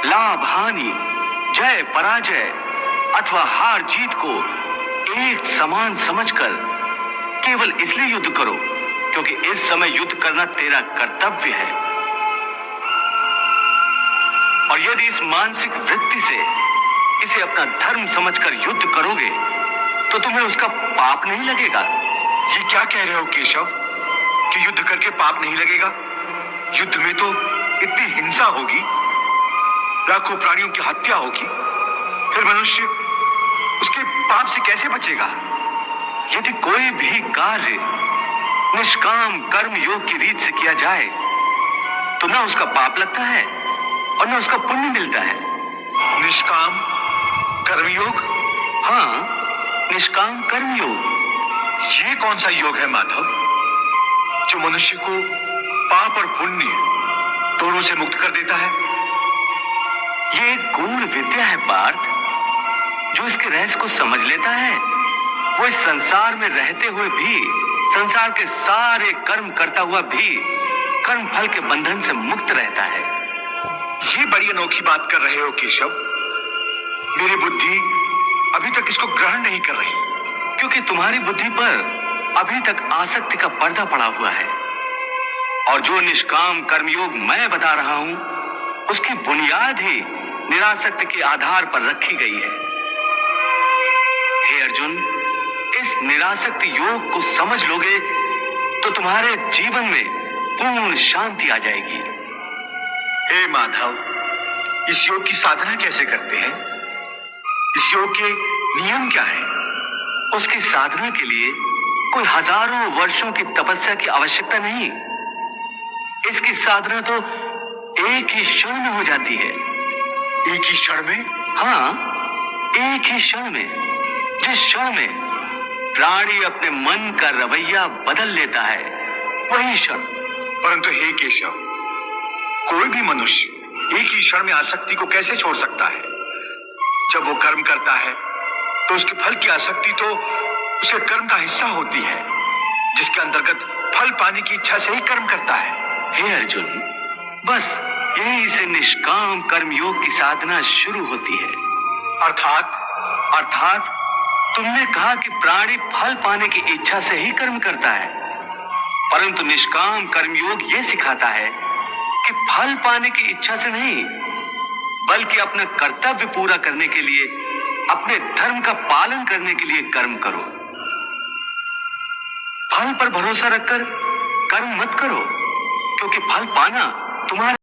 लाभ हानि, जय पराजय अथवा हार जीत को एक समान समझकर केवल इसलिए युद्ध करो क्योंकि इस समय युद्ध करना तेरा कर्तव्य है। और यदि इस मानसिक वृत्ति से इसे अपना धर्म समझकर युद्ध करोगे तो तुम्हें उसका पाप नहीं लगेगा। ये क्या कह रहे हो केशव कि युद्ध करके पाप नहीं लगेगा? युद्ध में तो इतनी हिंसा होगी, लाखों प्राणियों की हत्या होगी, फिर मनुष्य उसके पाप से कैसे बचेगा? यदि कोई भी कार्य निष्काम कर्म योग की रीत से किया जाए तो ना उसका पाप लगता है और ना उसका पुण्य मिलता है। निष्काम कर्मयोग? हाँ, निष्काम कर्मयोग। ये कौन सा योग है माधव जो मनुष्य को पाप और पुण्य दोनों से मुक्त कर देता है? ये एक गूढ़ विद्या है पार्थ। जो इसके रहस्य को समझ लेता है वो इस संसार में रहते हुए भी, संसार के सारे कर्म करता हुआ भी कर्म फल के बंधन से मुक्त रहता है। ये बड़ी अनोखी बात कर रहे हो केशव। मेरी बुद्धि अभी तक इसको ग्रहण नहीं कर रही। क्योंकि तुम्हारी बुद्धि पर अभी तक आसक्ति का पर्दा पड़ा हुआ है और जो निष्काम कर्मयोग मैं बता रहा हूं उसकी बुनियाद ही निरासक्ति के आधार पर रखी गई है। हे अर्जुन, इस निरासक्ति योग को समझ लोगे तो तुम्हारे जीवन में पूर्ण शांति आ जाएगी। हे माधव, इस योग की साधना कैसे करते हैं? इस योग के नियम क्या हैं? उसकी साधना के लिए कोई हजारों वर्षों की तपस्या की आवश्यकता नहीं। इसकी साधना तो एक ही क्षण में हो जाती है। एक ही क्षण में? हाँ, एक ही क्षण में। जिस क्षण में प्राणी अपने मन का रवैया बदल लेता है वही क्षण। परंतु हे केशव, कोई भी मनुष्य एक ही क्षण में आसक्ति को कैसे छोड़ सकता है? जब वो कर्म करता है तो उसके फल की आसक्ति तो उसे कर्म का हिस्सा होती है, जिसके अंतर्गत फल पाने की इच्छा से ही कर्म करता है। हे अर्जुन, बस यही से निष्काम कर्म योग की साधना शुरू होती है। अर्थात तुमने कहा कि प्राणी फल पाने की इच्छा से ही कर्म करता है, परंतु निष्काम कर्मयोग यह सिखाता है कि फल पाने की इच्छा से नहीं, बल्कि अपना कर्तव्य पूरा करने के लिए, अपने धर्म का पालन करने के लिए कर्म करो। फल पर भरोसा रखकर कर्म मत करो, क्योंकि फल पाना तुम्हारे